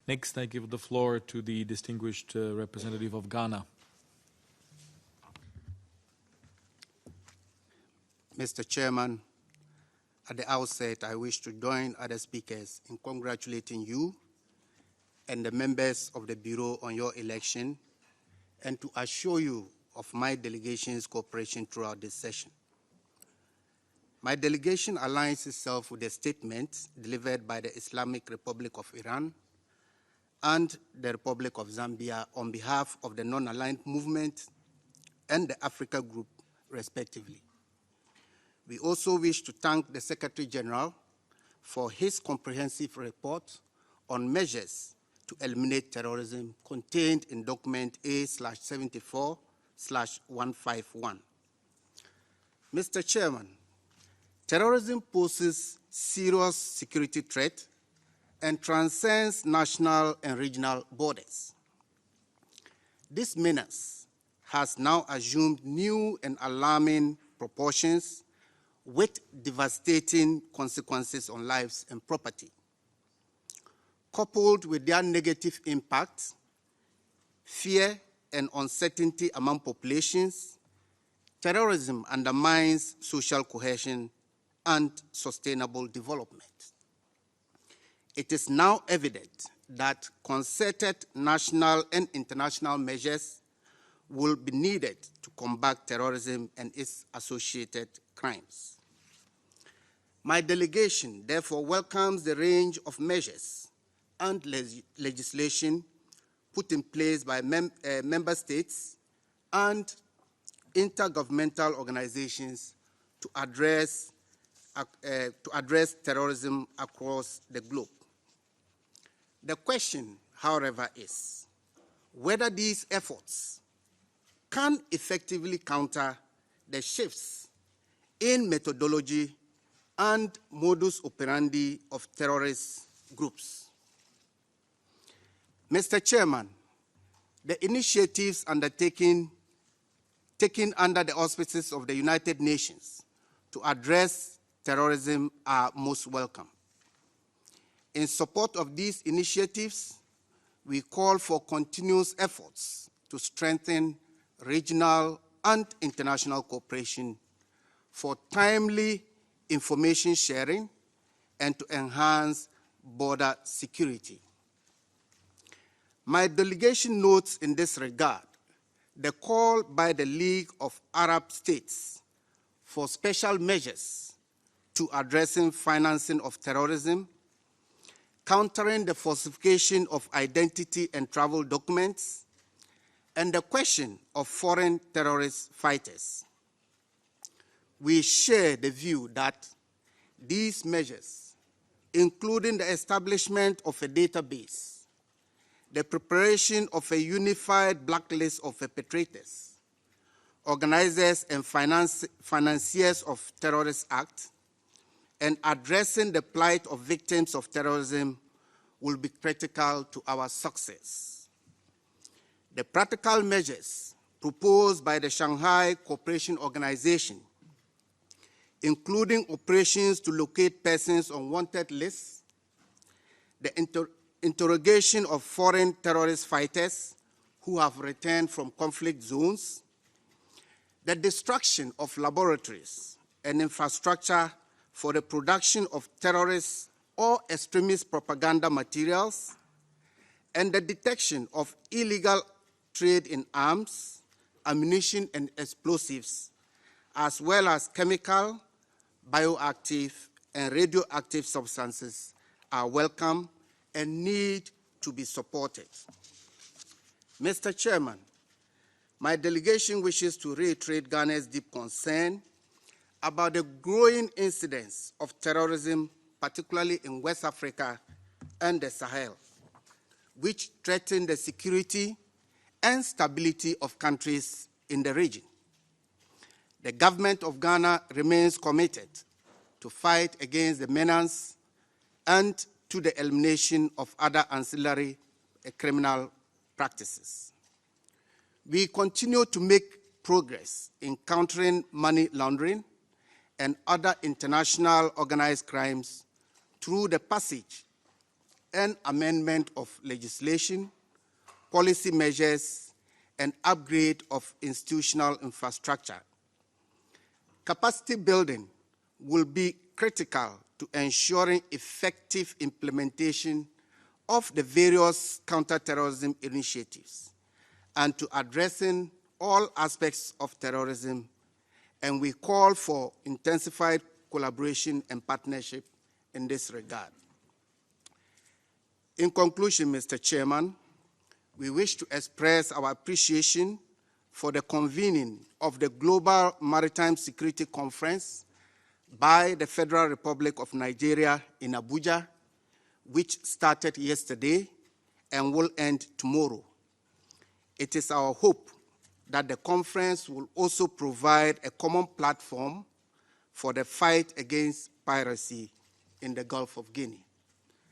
Next, I give the floor to the distinguished representative of Ghana. Mr. Chairman, at the outset, I wish to join other speakers in congratulating you and the members of the Bureau on your election, and to assure you of my delegation's cooperation throughout this session. My delegation aligns itself with the statement delivered by the Islamic Republic of Iran and the Republic of Zambia on behalf of the Non-Aligned Movement and the Africa Group, respectively. We also wish to thank the Secretary General for his comprehensive report on measures to eliminate terrorism contained in document A/74/151. Mr. Chairman, terrorism poses serious security threat and transcends national and regional borders. This menace has now assumed new and alarming proportions with devastating consequences on lives and property. Coupled with their negative impact, fear and uncertainty among populations, terrorism undermines social cohesion and sustainable development. It is now evident that concerted national and international measures will be needed to combat terrorism and its associated crimes. My delegation therefore welcomes the range of measures and legislation put in place by member states and intergovernmental organizations to address terrorism across the globe. The question, however, is whether these efforts can effectively counter the shifts in methodology and modus operandi of terrorist groups. Mr. Chairman, the initiatives taken under the auspices of the United Nations to address terrorism are most welcome. In support of these initiatives, we call for continuous efforts to strengthen regional and international cooperation for timely information sharing and to enhance border security. My delegation notes in this regard the call by the League of Arab States for special measures to addressing financing of terrorism, countering the falsification of identity and travel documents, and the question of foreign terrorist fighters. We share the view that these measures, including the establishment of a database, the preparation of a unified blacklist of perpetrators, organizers and financiers of terrorist acts, and addressing the plight of victims of terrorism will be critical to our success. The practical measures proposed by the Shanghai Cooperation Organization, including operations to locate persons on wanted lists, the interrogation of foreign terrorist fighters who have returned from conflict zones, the destruction of laboratories and infrastructure for the production of terrorist or extremist propaganda materials, and the detection of illegal trade in arms, ammunition, and explosives, as well as chemical, bioactive, and radioactive substances are welcome and need to be supported. Mr. Chairman, my delegation wishes to reiterate Ghana's deep concern about the growing incidence of terrorism, particularly in West Africa and the Sahel, which threaten the security and stability of countries in the region. The government of Ghana remains committed to fight against the menace and to the elimination of other ancillary criminal practices. We continue to make progress in countering money laundering and other international organized crimes through the passage and amendment of legislation, policy measures, and upgrade of institutional infrastructure. Capacity building will be critical to ensuring effective implementation of the various counterterrorism initiatives and to addressing all aspects of terrorism, and we call for intensified collaboration and partnership in this regard. In conclusion, Mr. Chairman, we wish to express our appreciation for the convening of the Global Maritime Security Conference by the Federal Republic of Nigeria in Abuja, which started yesterday and will end tomorrow. It is our hope that the conference will also provide a common platform for the fight against piracy in the Gulf of Guinea.